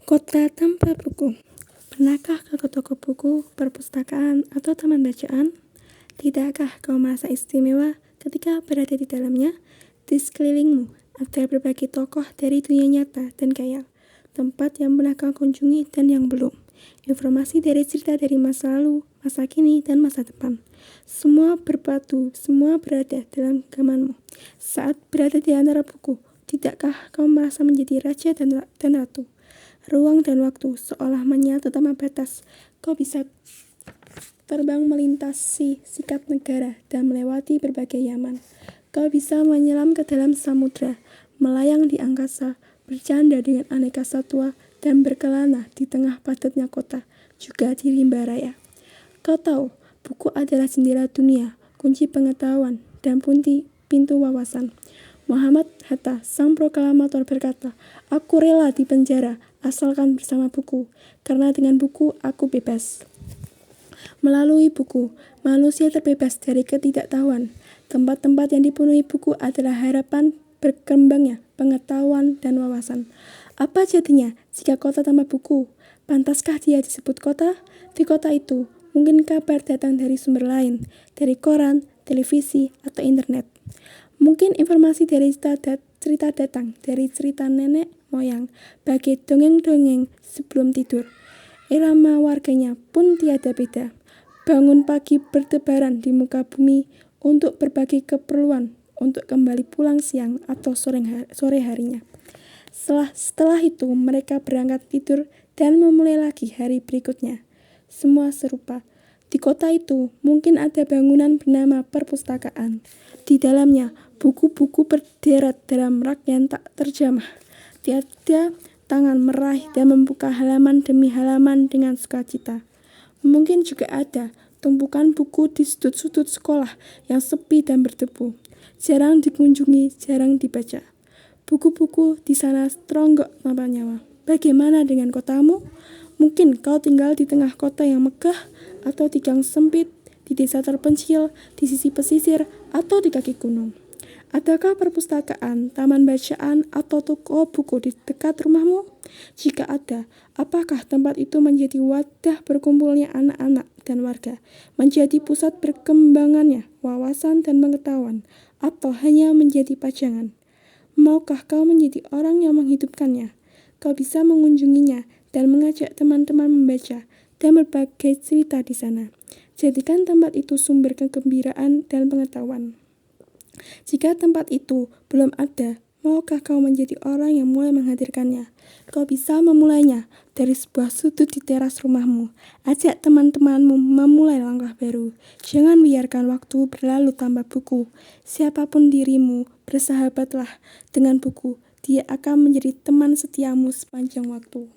Kota tanpa buku. Pernahkah kau ke toko buku, perpustakaan, atau taman bacaan? Tidakkah kau merasa istimewa ketika berada di dalamnya? Di sekelilingmu ada berbagai tokoh dari dunia nyata dan khayal, tempat yang pernah kau kunjungi dan yang belum. Informasi dari cerita dari masa lalu, masa kini, dan masa depan. Semua berpadu, semua berada dalam genggamanmu. Saat berada di antara buku, tidakkah kau merasa menjadi raja dan ratu? Ruang dan waktu seolah menyatu tanpa batas. Kau bisa terbang melintasi sikat negara dan melewati berbagai zaman. Kau bisa menyelam ke dalam samudra, melayang di angkasa, bercanda dengan aneka satwa, dan berkelana di tengah padatnya kota, juga di rimba raya. Kau tahu, buku adalah jendela dunia, kunci pengetahuan, dan pintu wawasan. Muhammad Hatta, sang proklamator berkata, "Aku rela di penjara, asalkan bersama buku, karena dengan buku aku bebas." Melalui buku, manusia terbebas dari ketidaktahuan. Tempat-tempat yang dipenuhi buku adalah harapan berkembangnya pengetahuan dan wawasan. Apa jadinya jika kota tanpa buku? Pantaskah dia disebut kota? Di kota itu, mungkin kabar datang dari sumber lain, dari koran, televisi, atau internet. Mungkin informasi dari cerita datang dari cerita nenek moyang, bagai dongeng-dongeng sebelum tidur. Irama warganya pun tiada beda. Bangun pagi bertebaran di muka bumi untuk berbagi keperluan, untuk kembali pulang siang atau sore harinya. Setelah itu mereka berangkat tidur dan memulai lagi hari berikutnya. Semua serupa. Di kota itu mungkin ada bangunan bernama perpustakaan. Di dalamnya buku-buku berderet dalam rak yang tak terjamah. Tiada tangan meraih dan membuka halaman demi halaman dengan sukacita. Mungkin juga ada tumpukan buku di sudut-sudut sekolah yang sepi dan berdebu. Jarang dikunjungi, jarang dibaca. Buku-buku di sana teronggok tanpa nyawa. Bagaimana dengan kotamu? Mungkin kau tinggal di tengah kota yang megah, atau di gang sempit, di desa terpencil, di sisi pesisir, atau di kaki gunung. Adakah perpustakaan, taman bacaan, atau toko buku di dekat rumahmu? Jika ada, apakah tempat itu menjadi wadah berkumpulnya anak-anak dan warga, menjadi pusat berkembangannya wawasan dan pengetahuan, atau hanya menjadi pajangan? Maukah kau menjadi orang yang menghidupkannya? Kau bisa mengunjunginya dan mengajak teman-teman membaca dan berbagai cerita di sana. Jadikan tempat itu sumber kegembiraan dan pengetahuan. Jika tempat itu belum ada, maukah kau menjadi orang yang mulai menghadirkannya? Kau bisa memulainya dari sebuah sudut di teras rumahmu. Ajak teman-temanmu memulai langkah baru. Jangan biarkan waktu berlalu tanpa buku. Siapapun dirimu, bersahabatlah dengan buku. Dia akan menjadi teman setiamu sepanjang waktu.